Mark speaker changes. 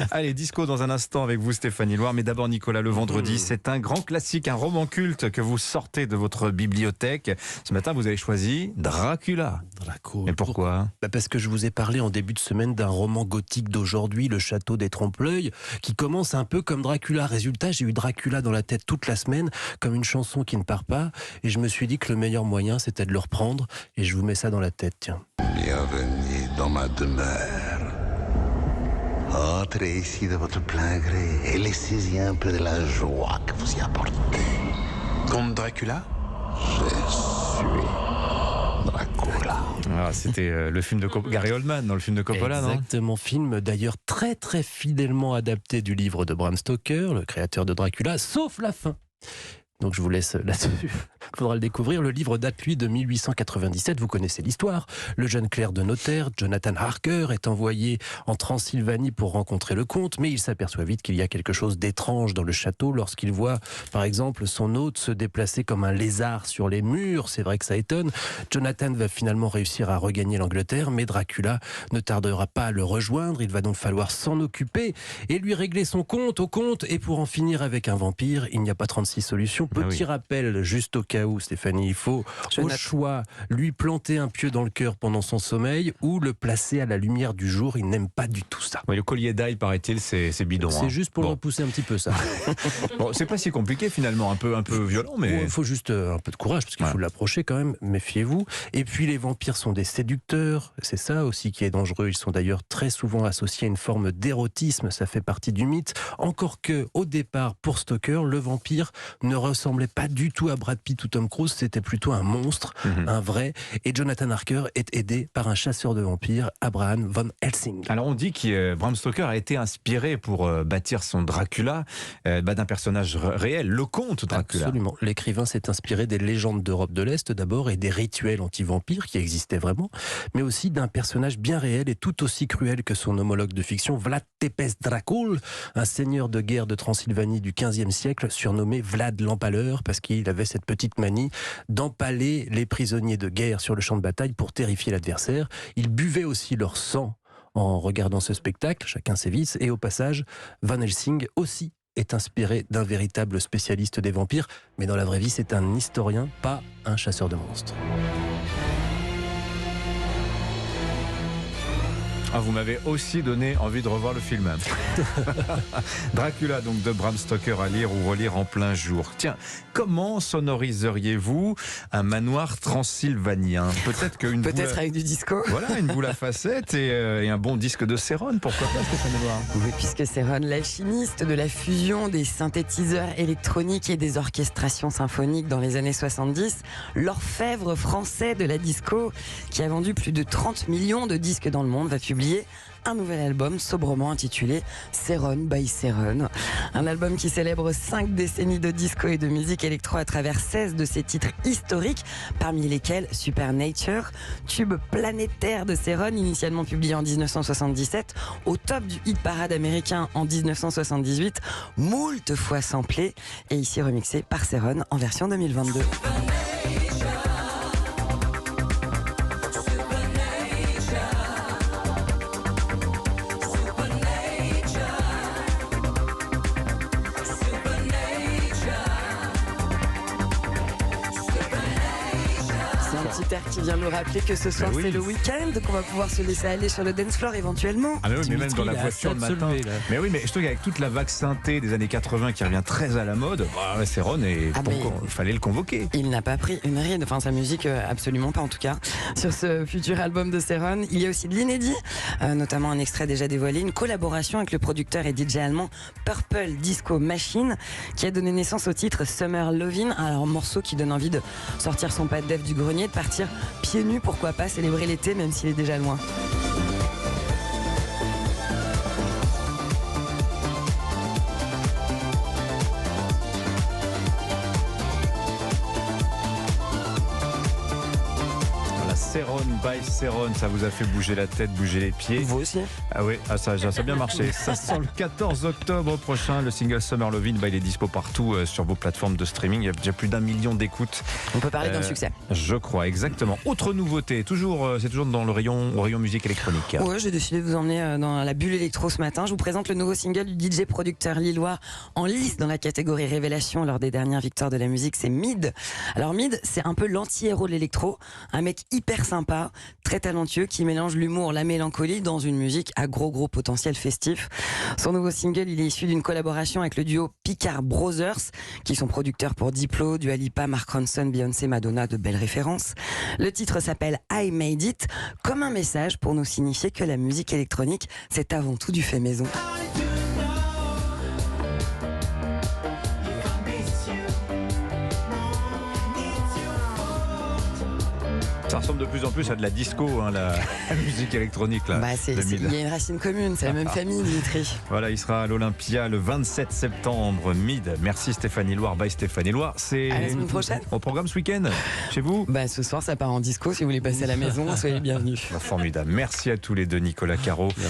Speaker 1: Allez, disco dans un instant avec vous Stéphanie Loire, mais d'abord Nicolas, le vendredi, c'est un grand classique, un roman culte que vous sortez de votre bibliothèque. Ce matin, vous avez choisi Dracula. Et pourquoi ?
Speaker 2: Parce que je vous ai parlé en début de semaine d'un roman gothique d'aujourd'hui, Le Château des Trompe-l'œil, qui commence un peu comme Dracula. Résultat, j'ai eu Dracula dans la tête toute la semaine, comme une chanson qui ne part pas, et je me suis dit que le meilleur moyen, c'était de le reprendre, et je vous mets ça dans la tête, tiens.
Speaker 3: Bienvenue dans ma demeure. Entrez ici de votre plein gré et laissez-y un peu de la joie que vous y apportez.
Speaker 4: Comte Dracula ?
Speaker 3: Je suis Dracula.
Speaker 1: Ah, c'était le film de Gary Oldman, dans le film de Coppola, non ?
Speaker 2: Exactement, film d'ailleurs très très fidèlement adapté du livre de Bram Stoker, le créateur de Dracula, sauf la fin. Donc je vous laisse là-dessus. Il faudra le découvrir. Le livre date, lui, de 1897. Vous connaissez l'histoire. Le jeune clerc de notaire, Jonathan Harker, est envoyé en Transylvanie pour rencontrer le comte, mais il s'aperçoit vite qu'il y a quelque chose d'étrange dans le château lorsqu'il voit, par exemple, son hôte se déplacer comme un lézard sur les murs. C'est vrai que ça étonne. Jonathan va finalement réussir à regagner l'Angleterre, mais Dracula ne tardera pas à le rejoindre. Il va donc falloir s'en occuper et lui régler son compte au comte. Et pour en finir avec un vampire, il n'y a pas 36 solutions. Petit rappel, juste au cas où, Stéphanie, il faut au choix lui planter un pieu dans le cœur pendant son sommeil ou le placer à la lumière du jour. Il n'aime pas du tout ça.
Speaker 1: Oui, le collier d'ail, paraît-il, c'est bidon.
Speaker 2: C'est juste pour le repousser un petit peu, ça.
Speaker 1: Bon, c'est pas si compliqué finalement, un peu violent, mais...
Speaker 2: Il faut juste un peu de courage, parce qu'il faut l'approcher quand même, méfiez-vous. Et puis les vampires sont des séducteurs, c'est ça aussi qui est dangereux. Ils sont d'ailleurs très souvent associés à une forme d'érotisme, ça fait partie du mythe. Encore que, au départ, pour Stoker, le vampire ne ressemblait pas du tout à Brad Pitt ou Tom Cruise, c'était plutôt un monstre, un vrai. Et Jonathan Harker est aidé par un chasseur de vampires, Abraham Van Helsing.
Speaker 1: Alors on dit que Bram Stoker a été inspiré pour bâtir son Dracula d'un personnage réel, le comte Dracula.
Speaker 2: Absolument. L'écrivain s'est inspiré des légendes d'Europe de l'Est d'abord et des rituels anti-vampires qui existaient vraiment, mais aussi d'un personnage bien réel et tout aussi cruel que son homologue de fiction, Vlad Tepes Dracul, un seigneur de guerre de Transylvanie du XVe siècle, surnommé Vlad l'Empaleur, parce qu'il avait cette petite manie d'empaler les prisonniers de guerre sur le champ de bataille pour terrifier l'adversaire. Il buvait aussi leur sang en regardant ce spectacle, chacun ses vices, et au passage, Van Helsing aussi est inspiré d'un véritable spécialiste des vampires, mais dans la vraie vie, c'est un historien, pas un chasseur de monstres.
Speaker 1: Ah, vous m'avez aussi donné envie de revoir le film. Dracula, donc de Bram Stoker, à lire ou relire en plein jour. Tiens, comment sonoriseriez-vous un manoir transylvanien ? Peut-être
Speaker 5: avec du disco.
Speaker 1: Voilà, une boule à facettes et un bon disque de Céron, pourquoi pas, Stéphanie Loire ?
Speaker 5: Oui, puisque Céron, l'alchimiste de la fusion des synthétiseurs électroniques et des orchestrations symphoniques dans les années 70, l'orfèvre français de la disco, qui a vendu plus de 30 millions de disques dans le monde, va publier un nouvel album sobrement intitulé Céron by Céron. Un album qui célèbre 5 décennies de disco et de musique électro à travers 16 de ses titres historiques, parmi lesquels Supernature, tube planétaire de Céron, initialement publié en 1977, au top du hit parade américain en 1978, moult fois samplé et ici remixé par Céron en version 2022. Qui vient nous rappeler que ce soir c'est le week-end, qu'on va pouvoir se laisser aller sur le dance floor éventuellement.
Speaker 1: Ah mais oui, mais même dans la voiture le matin. Mais oui, mais je trouve qu'avec toute la vague synthé des années 80 qui revient très à la mode, Céron, il fallait le convoquer.
Speaker 5: Il n'a pas pris une ride, enfin sa musique absolument pas en tout cas. Sur ce futur album de Céron, il y a aussi de l'inédit, notamment un extrait déjà dévoilé, une collaboration avec le producteur et DJ allemand Purple Disco Machine, qui a donné naissance au titre Summer Lovin', un morceau qui donne envie de sortir son pas de dev du grenier, de partir pieds nus, pourquoi pas célébrer l'été même s'il est déjà loin.
Speaker 1: La Céron by Céron, ça vous a fait bouger la tête, bouger les pieds.
Speaker 5: Vous aussi.
Speaker 1: Ah oui, ça a bien marché. Ça sort le 14 octobre prochain. Le single Summer Lovin', il est dispo partout sur vos plateformes de streaming. Il y a déjà plus d'1 million d'écoutes.
Speaker 5: On peut parler d'un succès.
Speaker 1: Je crois, exactement. Autre nouveauté, c'est toujours dans le rayon musique électronique.
Speaker 5: Ouais, j'ai décidé de vous emmener dans la bulle électro ce matin. Je vous présente le nouveau single du DJ producteur lillois en lice dans la catégorie révélation lors des dernières victoires de la musique, c'est Mid. Alors Mid, c'est un peu l'anti-héros de l'électro, un mec hyper sympa, très talentueux qui mélange l'humour, la mélancolie dans une musique à gros potentiel festif. Son nouveau single, il est issu d'une collaboration avec le duo Picard Brothers, qui sont producteurs pour Diplo, Dua Lipa, Mark Ronson, Beyoncé, Madonna, de belles références. Le titre s'appelle I Made It, comme un message pour nous signifier que la musique électronique, c'est avant tout du fait maison.
Speaker 1: Ça ressemble de plus en plus à de la disco, hein, la musique électronique. Là,
Speaker 5: il y a une racine commune, c'est la même famille, Dimitri.
Speaker 1: Voilà, il sera à l'Olympia le 27 septembre, Mid. Merci Stéphanie Loire, bye Stéphanie Loire. C'est
Speaker 5: à la semaine prochaine.
Speaker 1: Au programme ce week-end, chez vous.
Speaker 5: Ce soir, ça part en disco. Si vous voulez passer à la maison, soyez les bienvenus.
Speaker 1: Formidable. Merci à tous les deux, Nicolas Caro. Merci.